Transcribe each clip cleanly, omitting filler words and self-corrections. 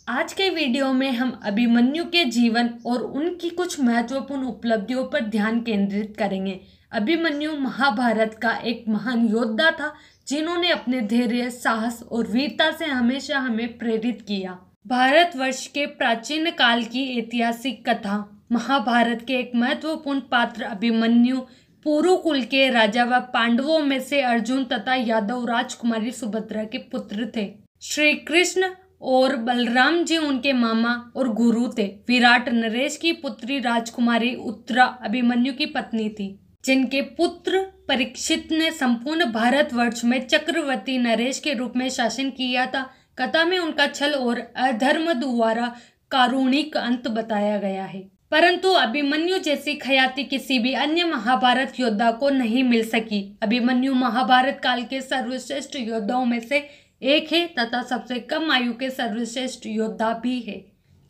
आज के वीडियो में हम अभिमन्यु के जीवन और उनकी कुछ महत्वपूर्ण उपलब्धियों पर ध्यान केंद्रित करेंगे। अभिमन्यु महाभारत का एक महान योद्धा था जिन्होंने अपने धैर्य, साहस और वीरता से हमेशा हमें प्रेरित किया। भारतवर्ष के प्राचीन काल की ऐतिहासिक कथा महाभारत के एक महत्वपूर्ण पात्र अभिमन्यु पुरुकुल के राजा व पांडवों में से अर्जुन तथा यादव राजकुमारी सुभद्रा के पुत्र थे। श्री कृष्ण और बलराम जी उनके मामा और गुरु थे। विराट नरेश की पुत्री राजकुमारी उत्तरा अभिमन्यु की पत्नी थी, जिनके पुत्र परीक्षित ने संपूर्ण भारतवर्ष में चक्रवर्ती नरेश के रूप में शासन किया था। कथा में उनका छल और अधर्म द्वारा कारुणिक अंत बताया गया है, परंतु अभिमन्यु जैसी ख्याति किसी भी अन्य महाभारत योद्धा को नहीं मिल सकी। अभिमन्यु महाभारत काल के सर्वश्रेष्ठ योद्धाओं में से एक है तथा सबसे कम आयु के सर्वश्रेष्ठ योद्धा भी है।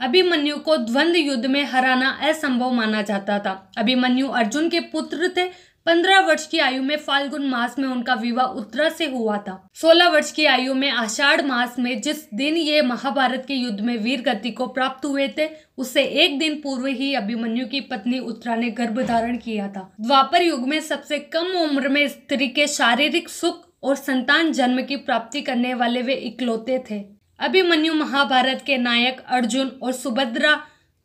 अभिमन्यु को द्वंद्व युद्ध में हराना असंभव माना जाता था। अभिमन्यु अर्जुन के पुत्र थे। 15 वर्ष की आयु में फाल्गुन मास में उनका विवाह उत्तरा से हुआ था। 16 वर्ष की आयु में आषाढ़ मास में जिस दिन ये महाभारत के युद्ध में वीर गति को प्राप्त हुए थे, उससे एक दिन पूर्व ही अभिमन्यु की पत्नी उत्तरा ने गर्भ धारण किया था। द्वापर युग में सबसे कम उम्र में स्त्री के शारीरिक सुख और संतान जन्म की प्राप्ति करने वाले वे इकलौते थे। अभिमन्यु महाभारत के नायक अर्जुन और सुभद्रा,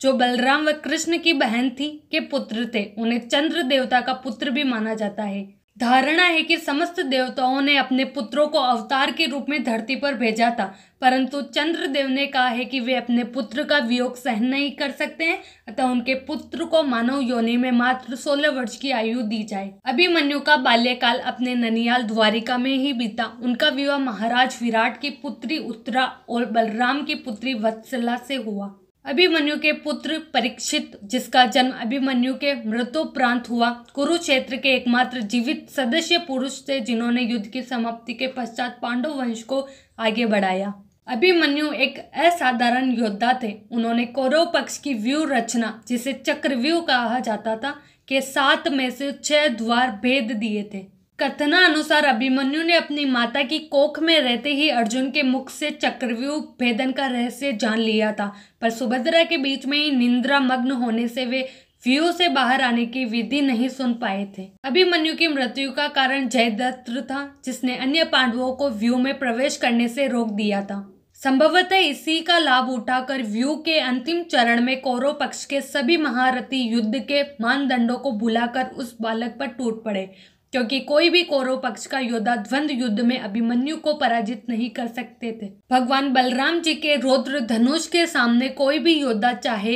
जो बलराम व कृष्ण की बहन थी, के पुत्र थे। उन्हें चंद्र देवता का पुत्र भी माना जाता है। धारणा है कि समस्त देवताओं ने अपने पुत्रों को अवतार के रूप में धरती पर भेजा था, परंतु चंद्रदेव ने कहा है कि वे अपने पुत्र का वियोग सहन नहीं कर सकते हैं, अतः उनके पुत्र को मानव योनि में मात्र 16 वर्ष की आयु दी जाए। अभिमन्यु का बाल्यकाल अपने ननियाल द्वारिका में ही बीता। उनका विवाह महाराज विराट की पुत्री उत्तरा और बलराम की पुत्री वत्सला से हुआ। अभिमन्यु के पुत्र परीक्षित, जिसका जन्म अभिमन्यु के मृत्युपरांत हुआ, कुरुक्षेत्र के एकमात्र जीवित सदस्य पुरुष थे जिन्होंने युद्ध की समाप्ति के पश्चात पांडव वंश को आगे बढ़ाया। अभिमन्यु एक असाधारण योद्धा थे। उन्होंने कौरव पक्ष की व्यूह रचना, जिसे चक्रव्यूह कहा जाता था, के 7 में से 6 द्वार भेद दिए थे। कथनानुसार अभिमन्यु ने अपनी माता की कोख में रहते ही अर्जुन के मुख से चक्रव्यूह भेदन का रहस्य जान लिया था, पर सुभद्रा के बीच में ही निंद्रा मग्न होने से वे व्यूह से बाहर आने की विधि नहीं सुन पाए थे। अभिमन्यु की मृत्यु का कारण जयद्रथ था, जिसने अन्य पांडवों को व्यूह में प्रवेश करने से रोक दिया था। संभवतः इसी का लाभ उठाकर व्यूह के अंतिम चरण में कौरव पक्ष के सभी महारथी युद्ध के मानदंडों को भुलाकर उस बालक पर टूट पड़े, क्योंकि कोई भी कौरव पक्ष का योद्धा द्वंद्व युद्ध में अभिमन्यु को पराजित नहीं कर सकते थे। भगवान बलराम जी के रौद्र धनुष के सामने कोई भी योद्धा, चाहे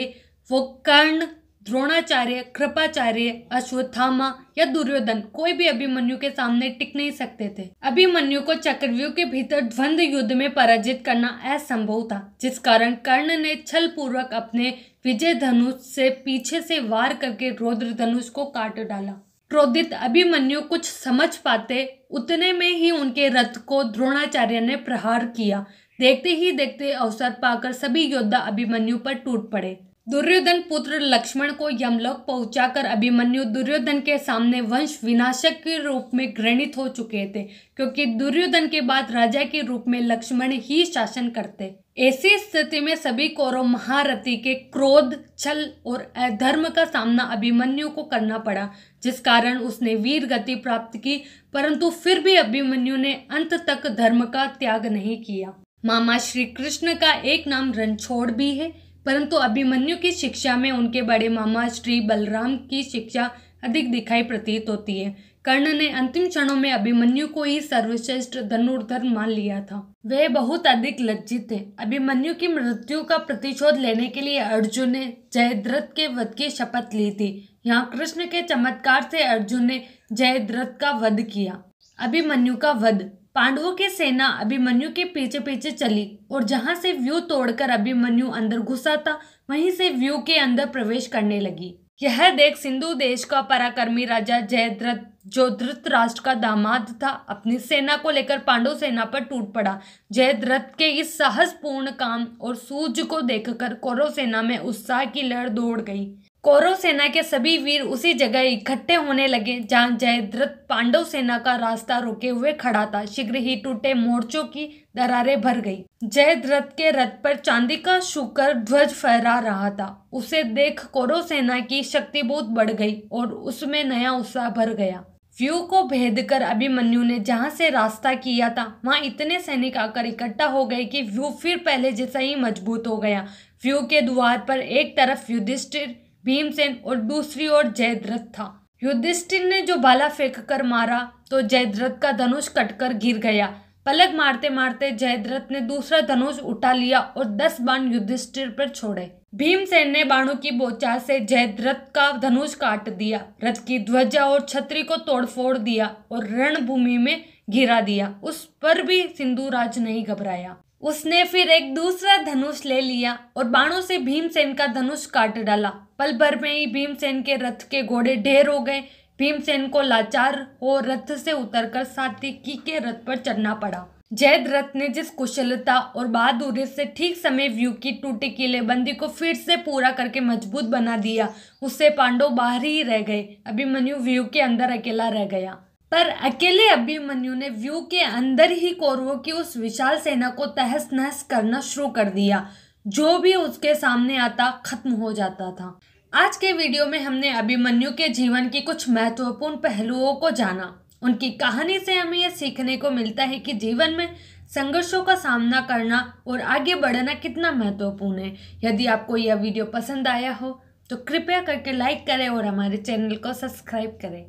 वो कर्ण, द्रोणाचार्य, कृपाचार्य, अश्वत्थामा या दुर्योधन, कोई भी अभिमन्यु के सामने टिक नहीं सकते थे। अभिमन्यु को चक्रव्यूह के भीतर द्वंद्व युद्ध में पराजित करना असंभव था, जिस कारण कर्ण ने छल पूर्वक अपने विजय धनुष से पीछे से वार करके रौद्र धनुष को काट डाला। क्रोधित अभिमन्यु कुछ समझ पाते उतने में ही उनके रथ को द्रोणाचार्य ने प्रहार किया। देखते ही देखते अवसर पाकर सभी योद्धा अभिमन्यु पर टूट पड़े। दुर्योधन पुत्र लक्ष्मण को यमलोक पहुंचाकर अभिमन्यु दुर्योधन के सामने वंश विनाशक के रूप में घृणित हो चुके थे, क्योंकि दुर्योधन के बाद राजा के रूप में लक्ष्मण ही शासन करते। ऐसी स्थिति में सभी कौरव महारथी के क्रोध, छल और अधर्म का सामना अभिमन्यु को करना पड़ा, जिस कारण उसने वीर गति प्राप्त की, परंतु फिर भी अभिमन्यु ने अंत तक धर्म का त्याग नहीं किया। मामा श्री कृष्ण का एक नाम रणछोड़ भी है, परंतु अभिमन्यु की शिक्षा में उनके बड़े मामा श्री बलराम की शिक्षा अधिक दिखाई प्रतीत होती है। कर्ण ने अंतिम क्षणों में अभिमन्यु को ही सर्वश्रेष्ठ धनुर्धर मान लिया था। वे बहुत अधिक लज्जित थे। अभिमन्यु की मृत्यु का प्रतिशोध लेने के लिए अर्जुन ने जयद्रथ के वध की शपथ ली थी। यहाँ कृष्ण के चमत्कार से अर्जुन ने जयद्रथ का वध किया। अभिमन्यु का वध। पांडवों की सेना अभिमन्यु के पीछे पीछे चली और जहां से व्यूह तोड़कर अभिमन्यु अंदर घुसा था, वहीं से व्यूह के अंदर प्रवेश करने लगी। यह देख सिंधु देश का पराक्रमी राजा जयद्रथ, जो धृतराष्ट्र का दामाद था, अपनी सेना को लेकर पांडव सेना पर टूट पड़ा। जयद्रथ के इस साहसपूर्ण काम और सूझ को देखकर कौरव सेना में उत्साह की लहर दौड़ गई। कौरव सेना के सभी वीर उसी जगह इकट्ठे होने लगे जहां जयद्रथ पांडव सेना का रास्ता रोके हुए खड़ा था। शीघ्र ही टूटे मोर्चों की दरारें भर गई। जयद्रथ के रथ पर चांदी का शुकर ध्वज फहरा रहा था। उसे देख कौरव सेना की शक्ति बहुत बढ़ गई और उसमें नया उत्साह भर गया। व्यू को भेद कर अभिमन्यु ने जहां से रास्ता किया था वहां इतने सैनिक आकर इकट्ठा हो गए कि व्यू फिर पहले जैसा ही मजबूत हो गया। व्यू के द्वार पर एक तरफ युधिष्ठिर, भीमसेन और दूसरी ओर जयद्रथ था। युधिष्ठिर ने जो भाला फेंक कर मारा तो जयद्रथ का धनुष कटकर गिर गया। पलक मारते मारते जयद्रथ ने दूसरा धनुष उठा लिया और 10 बाण युधिष्ठिर पर छोड़े। भीमसेन ने बाणों की बौछार से जयद्रथ का धनुष काट दिया, रथ की ध्वजा और छतरी को तोड़फोड़ दिया और रणभूमि में गिरा दिया। उस पर भी सिंधुराज नहीं घबराया। उसने फिर एक दूसरा धनुष ले लिया और बाणों से भीमसेन का धनुष काट डाला। पल भर में ही भीमसेन के रथ के घोड़े ढेर हो गए। भीमसेन को लाचार हो रथ से उतरकर सात्विकी के रथ पर चढ़ना पड़ा। जयद्रथ ने जिस कुशलता और बहादुरी से ठीक समय व्यू की टूटी किलेबंदी को फिर से पूरा करके मजबूत बना दिया, उससे पांडव बाहर ही रह गए। अभिमन्यु व्यू के अंदर अकेला रह गया। पर अकेले अभिमन्यु ने व्यू के अंदर ही कौरवों की उस विशाल सेना को तहस नहस करना शुरू कर दिया। जो भी उसके सामने आता खत्म हो जाता था। आज के वीडियो में हमने अभिमन्यु के जीवन की कुछ महत्वपूर्ण पहलुओं को जाना। उनकी कहानी से हमें यह सीखने को मिलता है कि जीवन में संघर्षों का सामना करना और आगे बढ़ना कितना महत्वपूर्ण है। यदि आपको यह वीडियो पसंद आया हो तो कृपया करके लाइक करें और हमारे चैनल को सब्सक्राइब करें।